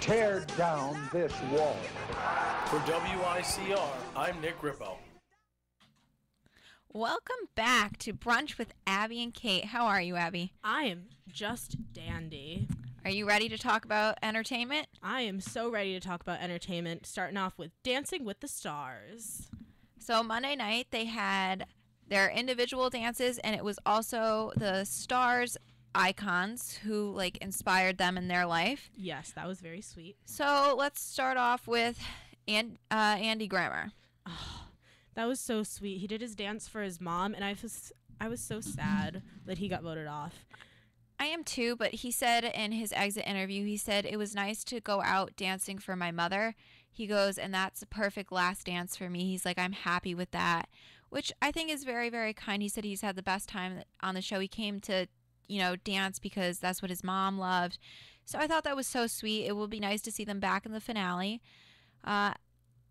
Tear down this wall. For WICR, I'm Nick Grippo. Welcome back to Brunch with Abby and Kate. How are you, Abby? I am just dandy. Are you ready to talk about entertainment? I am so ready to talk about entertainment, starting off with Dancing with the Stars. So Monday night, they had their individual dances, and it was also the stars icons who like inspired them in their life. Yes, that was very sweet. So let's start off with Andy Grammer. Oh, that was so sweet. He did his dance for his mom, and I was so sad that he got voted off. I am too, but he said in his exit interview, he said, it was nice to go out dancing for my mother. He goes, and that's a perfect last dance for me. He's like, I'm happy with that, which I think is very, very kind. He said he's had the best time on the show. He came to, dance because that's what his mom loved. So I thought that was so sweet. It will be nice to see them back in the finale.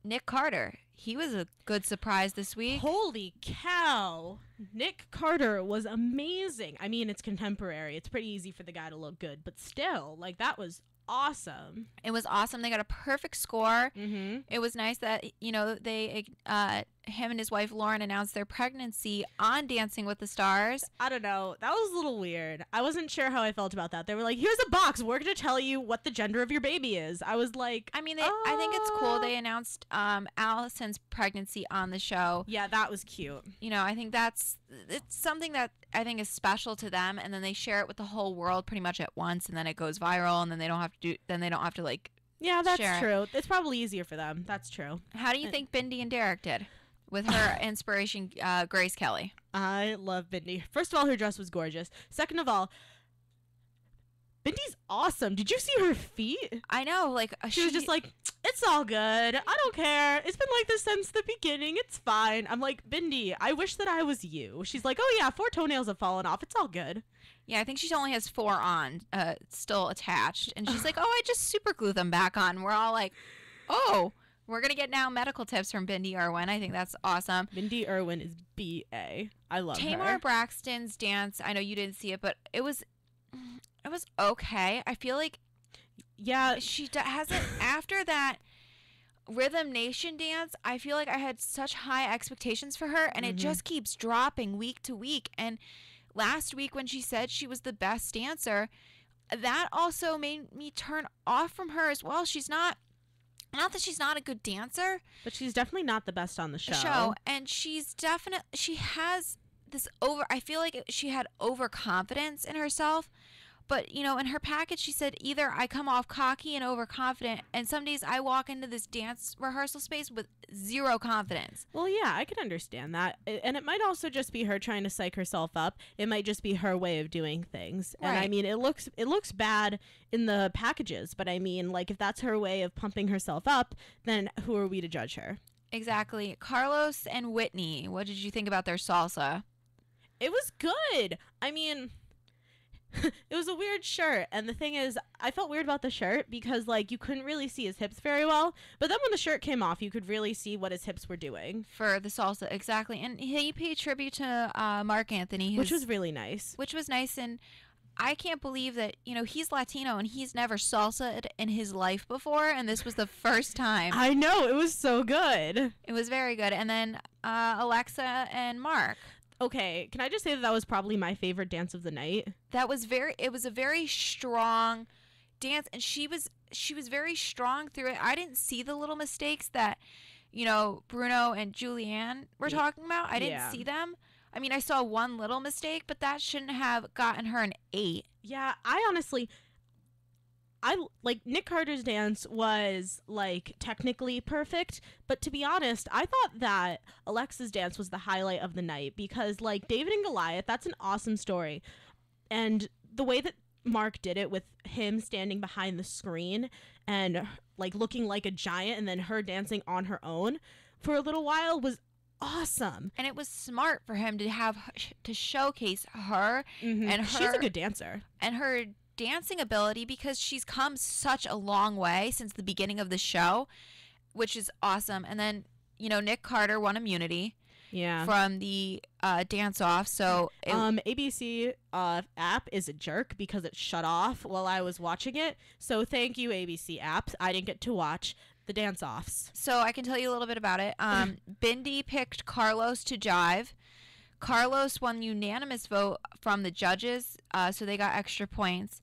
Nick Carter, he was a good surprise this week. Holy cow. Nick Carter was amazing. I mean, it's contemporary. It's pretty easy for the guy to look good, but still, like, that was awesome. It was awesome. They got a perfect score. Mm-hmm. It was nice that, they him and his wife Lauren announced their pregnancy on Dancing with the Stars. I don't know. That was a little weird. I wasn't sure how I felt about that. They were like, here's a box. We're going to tell you what the gender of your baby is. I was like, I mean, I think it's cool. They announced Allison's pregnancy on the show. Yeah, that was cute. I think it's something that I think is special to them, and then they share it with the whole world pretty much at once, and then it goes viral, and then they don't have to like. Yeah, that's share true. It's probably easier for them. That's true. How do you think Bindi and Derek did with her inspiration, Grace Kelly? I love Bindi. First of all, her dress was gorgeous. Second of all, Bindi's awesome. Did you see her feet? I know, like she was just like, it's all good. I don't care. It's been like this since the beginning. It's fine. I'm like, Bindi, I wish that I was you. She's like, oh yeah, 4 toenails have fallen off. It's all good. Yeah, I think she only has 4 on, still attached. And she's like, oh, I just super glue them back on. We're all like, oh, we're going to get now medical tips from Bindi Irwin. I think that's awesome. Bindi Irwin is B.A. I love her. Tamar Braxton's dance, I know you didn't see it, but it was okay. I feel like she hasn't, after that Rhythm Nation dance, I feel like I had such high expectations for her, and it just keeps dropping week to week. And last week when she said she was the best dancer, that also made me turn off from her as well. She's not that she's not a good dancer, but she's definitely not the best on the show. And she has this I feel like she had overconfidence in herself. But, in her package, she said, either I come off cocky and overconfident, and some days I walk into this dance rehearsal space with zero confidence. Well, yeah, I can understand that. And it might also just be her trying to psych herself up. It might just be her way of doing things. Right. And, I mean, it looks bad in the packages. But, I mean, like, if that's her way of pumping herself up, then who are we to judge her? Exactly. Carlos and Whitney, what did you think about their salsa? It was good. I mean... it was a weird shirt, and the thing is, I felt weird about the shirt because, like, you couldn't really see his hips very well, but then when the shirt came off, you could really see what his hips were doing. For the salsa, exactly. And he paid tribute to Mark Anthony. Which was really nice. Which was nice, and I can't believe that, he's Latino, and he's never salsa'd in his life before, and this was the first time. I know, it was so good. It was very good. And then Alexa and Mark. Okay, can I just say that was probably my favorite dance of the night? It was a very strong dance, and she was very strong through it. I didn't see the little mistakes that, Bruno and Julianne were talking about. I didn't see them. I mean, I saw one little mistake, but that shouldn't have gotten her an 8. Yeah, Nick Carter's dance was, like, technically perfect, but to be honest, I thought that Alexa's dance was the highlight of the night because, like, David and Goliath, that's an awesome story. And the way that Mark did it with him standing behind the screen and, like, looking like a giant and then her dancing on her own for a little while was awesome. And it was smart for him to showcase her and her. She's a good dancer. And her dancing ability because she's come such a long way since the beginning of the show, which is awesome. And then, Nick Carter won immunity. Yeah. from the dance off. So ABC app is a jerk because it shut off while I was watching it. So thank you, ABC apps. I didn't get to watch the dance offs. So I can tell you a little bit about it. Bindi picked Carlos to jive. Carlos won unanimous vote from the judges, so they got extra points.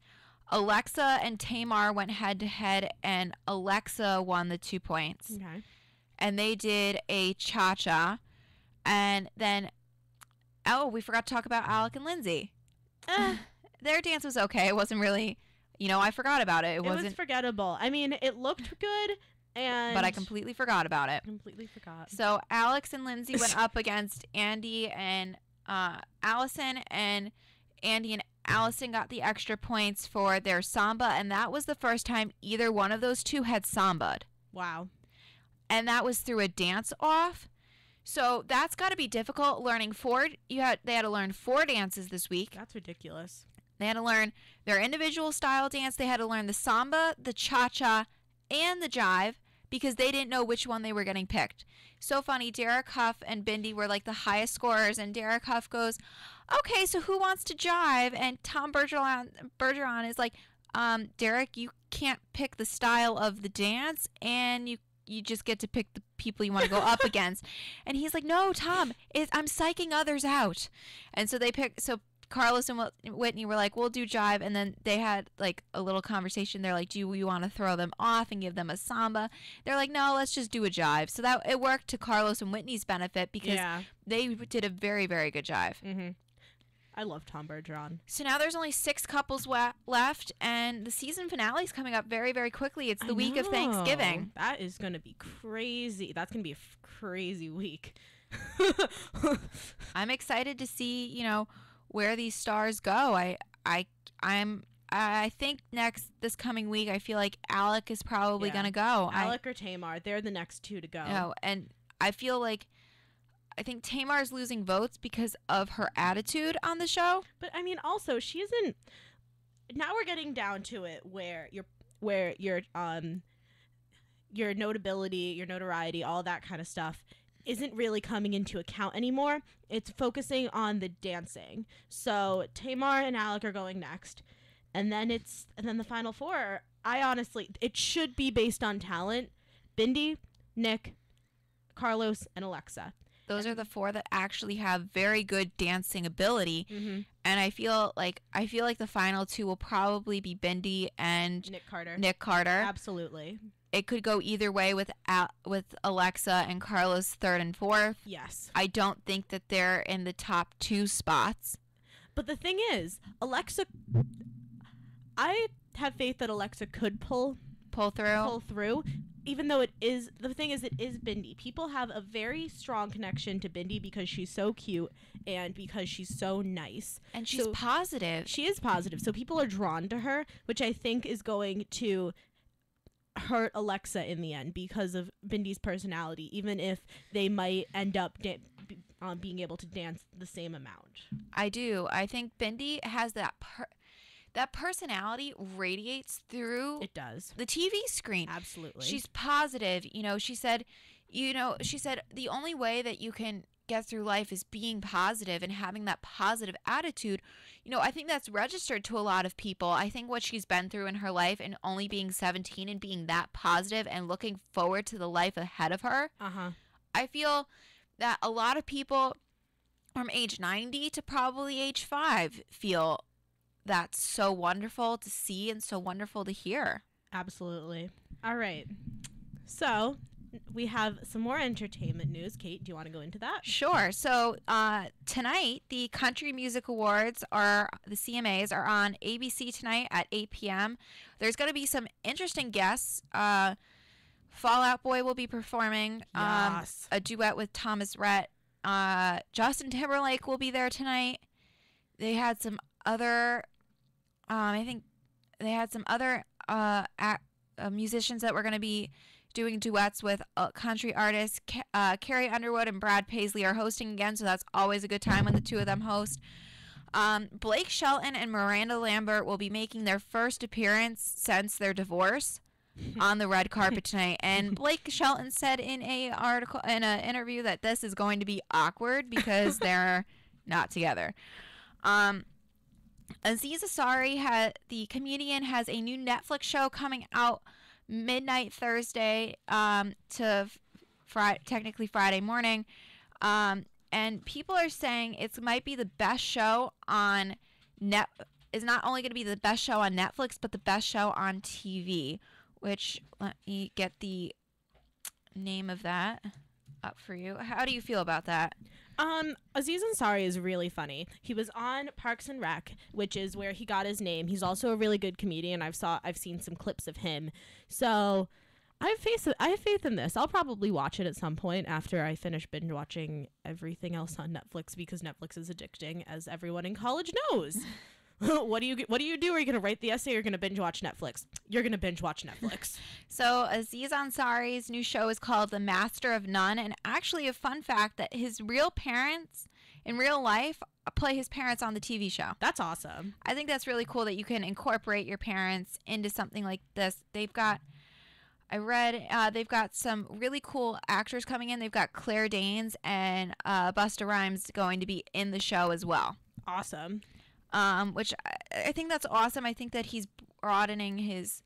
Alexa and Tamar went head to head, and Alexa won the 2 points. Okay. And they did a cha-cha. And then, we forgot to talk about Alec and Lindsay. Their dance was okay. It wasn't really, I forgot about it. It was wasn't forgettable. I mean, it looked good, but I completely forgot about it. completely forgot. So Alex and Lindsay went up against Andy and Allison, and Andy and Allison got the extra points for their samba, and that was the first time either one of those two had samba'd. Wow. And that was through a dance off. So that's got to be difficult learning they had to learn 4 dances this week. That's ridiculous. They had to learn their individual style dance. They had to learn the samba, the cha-cha, and the jive because they didn't know which one they were getting picked. So funny, Derek Huff and Bindi were like the highest scorers, and Derek Huff goes, okay, so who wants to jive? And Tom Bergeron is like, Derek, you can't pick the style of the dance, and you just get to pick the people you want to go up against. And he's like, no, Tom, I'm psyching others out. And so Carlos and Whitney were like, we'll do jive. And then they had like a little conversation. They're like, do you want to throw them off and give them a samba? They're like, no, let's just do a jive. So that it worked to Carlos and Whitney's benefit because they did a very, very good jive. Mm-hmm. I love Tom Bergeron. So now there's only 6 couples left, and the season finale is coming up very, very quickly. It's the week of Thanksgiving. That is going to be crazy. That's going to be a crazy week. I'm excited to see, where these stars go. I think this coming week, I feel like Alec is probably going to go. Alec or Tamar, they're the next 2 to go. And I feel like I think Tamar's losing votes because of her attitude on the show. But I mean, also she isn't. Now we're getting down to it where your notability, your notoriety, all that kind of stuff isn't really coming into account anymore. It's focusing on the dancing. So Tamar and Alec are going next, and then the final 4. It should be based on talent. Bindi, Nick, Carlos, and Alexa. Those are the 4 that actually have very good dancing ability. Mm-hmm. And I feel like the final 2 will probably be Bindi and Nick Carter. Absolutely. It could go either way with Alexa and Carlos 3rd and 4th. Yes. I don't think that they're in the top 2 spots. But the thing is, I have faith that Alexa could pull through. Even though it is Bindi. People have a very strong connection to Bindi because she's so cute and because she's so nice. And she's positive. She is positive. So people are drawn to her, which I think is going to hurt Alexa in the end because of Bindi's personality, even if they might end up being able to dance the same amount. I do. I think Bindi has that personality radiates through the TV screen. Absolutely. She's positive. She said the only way that you can get through life is being positive and having that positive attitude. I think that's registered to a lot of people. I think what she's been through in her life and only being 17 and being that positive and looking forward to the life ahead of her. I feel that a lot of people from age 90 to probably age 5 feel that's so wonderful to see and so wonderful to hear. Absolutely. All right. So we have some more entertainment news. Kate, do you want to go into that? Sure. So tonight, the Country Music Awards, the CMAs, are on ABC tonight at 8 p.m. There's going to be some interesting guests. Fall Out Boy will be performing a duet with Thomas Rhett. Justin Timberlake will be there tonight. They had some other musicians that were going to be doing duets with country artists. Carrie Underwood and Brad Paisley are hosting again, so that's always a good time when the 2 of them host. Blake Shelton and Miranda Lambert will be making their first appearance since their divorce. on the red carpet tonight. And Blake Shelton said in an interview that this is going to be awkward because they're not together. Aziz Ansari, the comedian, has a new Netflix show coming out midnight Thursday to technically Friday morning. And people are saying it might be the best show on is not only going to be the best show on Netflix, but the best show on TV, which let me get the name of that up for you. How do you feel about that? Aziz Ansari is really funny. He was on Parks and Rec, which is where he got his name. He's also a really good comedian. I've seen some clips of him. So I have faith in this. I'll probably watch it at some point after I finish binge watching everything else on Netflix, because Netflix is addicting, as everyone in college knows. What do you do? Are you going to write the essay or are you going to binge watch Netflix? You're going to binge watch Netflix. So Aziz Ansari's new show is called The Master of None, and actually a fun fact that his real parents in real life play his parents on the TV show. That's awesome. I think that's really cool that you can incorporate your parents into something like this. They've got some really cool actors coming in. They've got Claire Danes and Busta Rhymes going to be in the show as well. Awesome. Which I think that's awesome. I think that he's broadening his,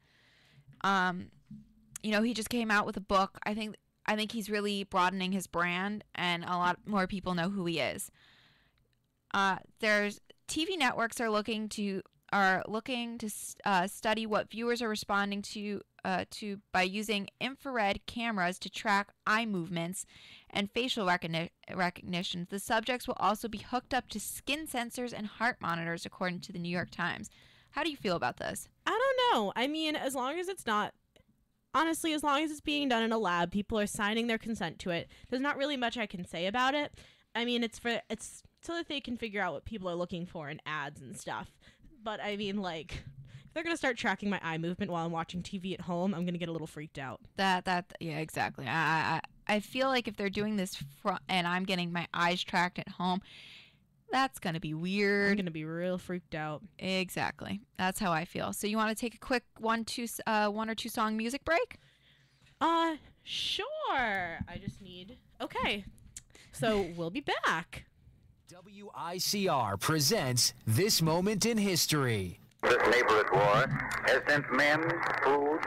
he just came out with a book. I think he's really broadening his brand, and a lot more people know who he is. There's TV networks are looking to study what viewers are responding to by using infrared cameras to track eye movements and facial recognition. The subjects will also be hooked up to skin sensors and heart monitors, according to the New York Times. How do you feel about this? I don't know. I mean, as long as it's being done in a lab, people are signing their consent to it. There's not really much I can say about it. I mean, it's so that they can figure out what people are looking for in ads and stuff. But I mean, like, if they're gonna start tracking my eye movement while I'm watching TV at home, I'm gonna get a little freaked out. Yeah, exactly. I feel like if they're doing this and I'm getting my eyes tracked at home, that's gonna be weird. I'm gonna be real freaked out. Exactly. That's how I feel. So you want to take a quick one or two song music break? Sure. Okay. So we'll be back. WICR presents This Moment in History. This neighborhood war has sent men, food,